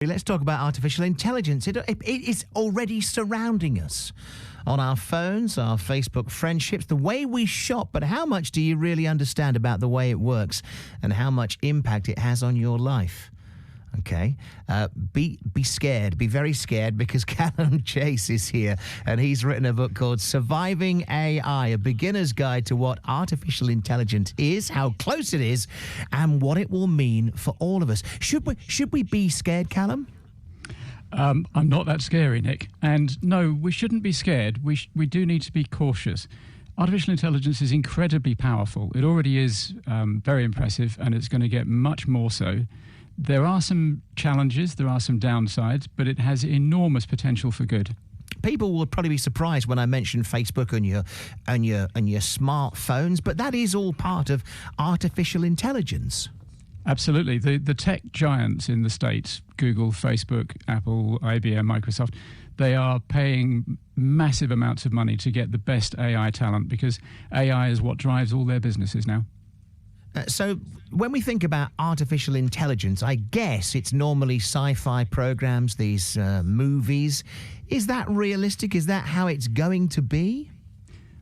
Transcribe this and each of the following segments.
Let's talk about artificial intelligence. It is already surrounding us on our phones, our Facebook friendships, the way we shop. But how much do you really understand about the way it works and how much impact it has on your life? Okay, be scared, be very scared, because Calum Chase is here and he's written a book called Surviving AI, a beginner's guide to what artificial intelligence is, how close it is, and what it will mean for all of us. Should we be scared, Calum? I'm not that scary, Nick. And no, we shouldn't be scared. We do need to be cautious. Artificial intelligence is incredibly powerful. It already is very impressive, and it's going to get much more so. There are some challenges, there are some downsides, but it has enormous potential for good. People will probably be surprised when I mention Facebook and your smartphones, but that is all part of artificial intelligence. Absolutely. The tech giants in the States, Google, Facebook, Apple, IBM, Microsoft, they are paying massive amounts of money to get the best AI talent, because AI is what drives all their businesses now. So when we think about artificial intelligence, I guess it's normally sci-fi programs, these movies. Is that realistic? Is that how it's going to be?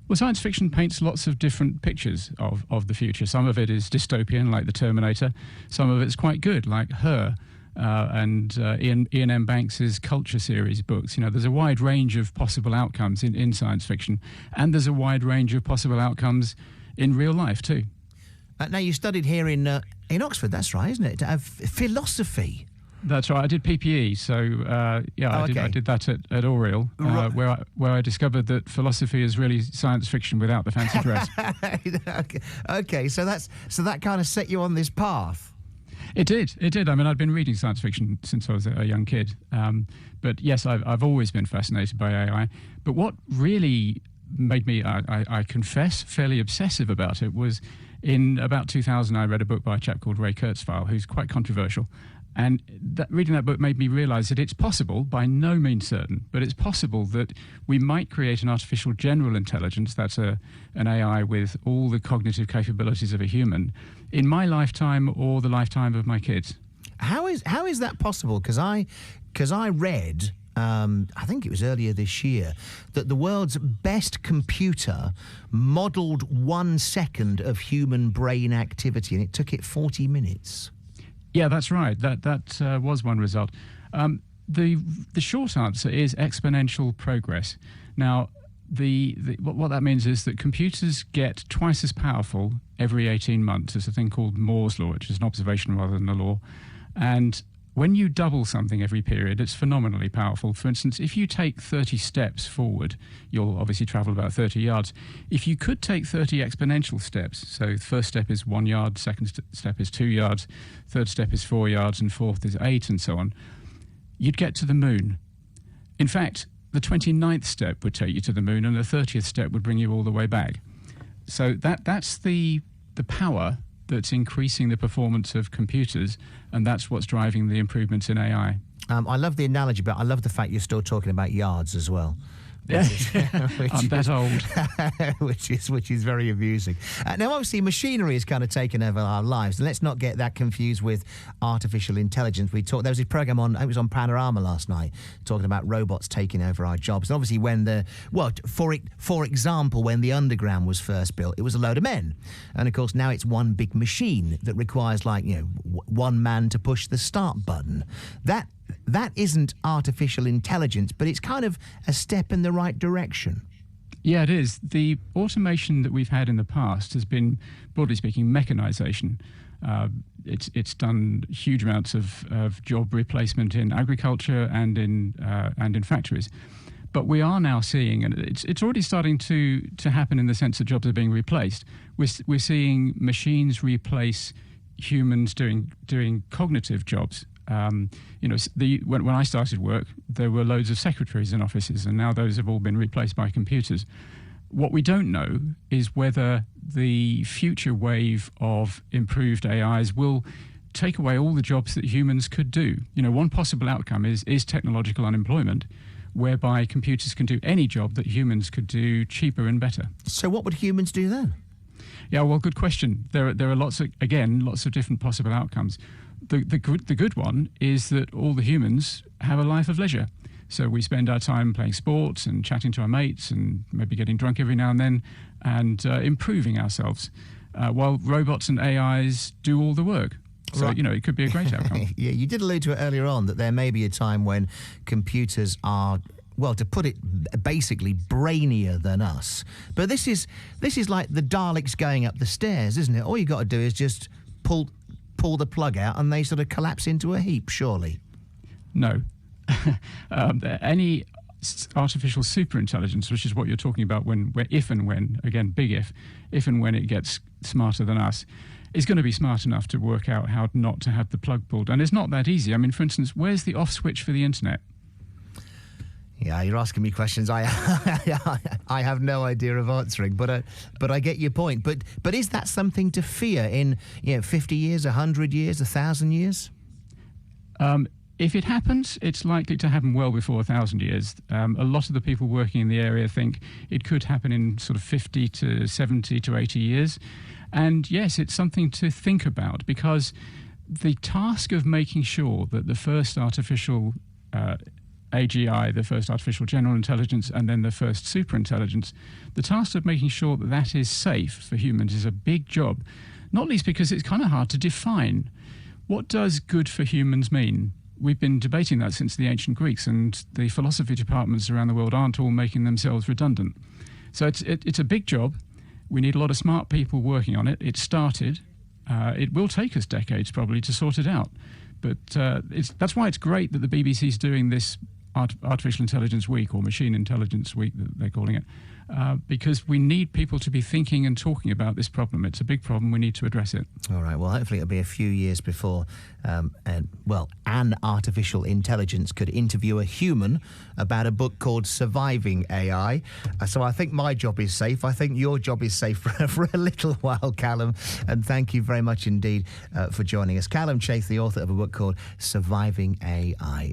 Well, science fiction paints lots of different pictures of the future. Some of it is dystopian, like The Terminator. Some of it's quite good, like Her and Ian M. Banks's Culture series books. You know, there's a wide range of possible outcomes in science fiction, and there's a wide range of possible outcomes in real life too. Now, you studied here in Oxford, that's right, isn't it? Philosophy. That's right. I did PPE, so I did that at Oriel, where I discovered that philosophy is really science fiction without the fancy dress. Okay, so that kind of set you on this path. It did. I mean, I'd been reading science fiction since I was a young kid, but yes, I've always been fascinated by AI. But what really made me, I confess, fairly obsessive about it was in about 2000, I read a book by a chap called Ray Kurzweil, who's quite controversial. And reading that book made me realize that it's possible, by no means certain, but it's possible that we might create an artificial general intelligence, that's an AI with all the cognitive capabilities of a human, in my lifetime or the lifetime of my kids. How is that possible? Because I read, I think it was earlier this year, that the world's best computer modelled 1 second of human brain activity, and it took it 40 minutes. Yeah, that's right. That was one result. The short answer is exponential progress. Now, what that means is that computers get twice as powerful every 18 months. There's a thing called Moore's law, which is an observation rather than a law. And when you double something every period, it's phenomenally powerful. For instance, if you take 30 steps forward, you'll obviously travel about 30 yards. If you could take 30 exponential steps, so the first step is 1 yard, second step is 2 yards, third step is 4 yards, and fourth is 8, and so on, you'd get to the moon. In fact, the 29th step would take you to the moon, and the 30th step would bring you all the way back. So that's the power that's increasing the performance of computers, and that's what's driving the improvements in AI. I love the analogy, but I love the fact you're still talking about yards as well. I'm that old. which is very amusing. Now, obviously, machinery has kind of taken over our lives. And let's not get that confused with artificial intelligence. There was a program I was on Panorama last night, talking about robots taking over our jobs. And obviously, for example, when the underground was first built, it was a load of men. And of course, now it's one big machine that requires, one man to push the start button. That isn't artificial intelligence, but it's kind of a step in the right direction. Yeah, it is. The automation that we've had in the past has been, broadly speaking, mechanization. It's done huge amounts of job replacement in agriculture and in factories. But we are now seeing, and it's already starting to happen in the sense that jobs are being replaced. We're seeing machines replace humans doing cognitive jobs. When I started work, there were loads of secretaries in offices, and now those have all been replaced by computers. What we don't know is whether the future wave of improved AIs will take away all the jobs that humans could do. One possible outcome is technological unemployment, whereby computers can do any job that humans could do cheaper and better. So what would humans do then? Yeah, well, good question. There are lots of different possible outcomes. The good one is that all the humans have a life of leisure. So we spend our time playing sports and chatting to our mates and maybe getting drunk every now and then and improving ourselves, while robots and AIs do all the work. So, Right. it could be a great outcome. Yeah, you did allude to it earlier on that there may be a time when computers are, well, to put it basically, brainier than us. But this is like the Daleks going up the stairs, isn't it? All you got to do is just pull the plug out and they sort of collapse into a heap, surely. No. Any artificial superintelligence, which is what you're talking about if and when, again, big if and when it gets smarter than us, is going to be smart enough to work out how not to have the plug pulled. And it's not that easy. I mean, for instance, where's the off switch for the internet? Yeah, you're asking me questions I have no idea of answering, but I get your point. But is that something to fear in 50 years, 100 years, 1,000 years? If it happens, it's likely to happen well before 1,000 years. A lot of the people working in the area think it could happen in sort of 50 to 70 to 80 years. And yes, it's something to think about, because the task of making sure that the first artificial AGI, the first artificial general intelligence, and then the first superintelligence, the task of making sure that that is safe for humans is a big job, not least because it's kind of hard to define. What does good for humans mean? We've been debating that since the ancient Greeks, and the philosophy departments around the world aren't all making themselves redundant. So it's a big job. We need a lot of smart people working on it. It started. It will take us decades probably to sort it out. But that's why it's great that the BBC's doing this Artificial Intelligence Week, or Machine Intelligence Week that they're calling it, because we need people to be thinking and talking about this problem. It's a big problem. We need to address it. All right. Well, hopefully it'll be a few years before, an artificial intelligence could interview a human about a book called Surviving AI. So I think my job is safe. I think your job is safe for a little while, Calum. And thank you very much indeed for joining us. Calum Chaith, the author of a book called Surviving AI.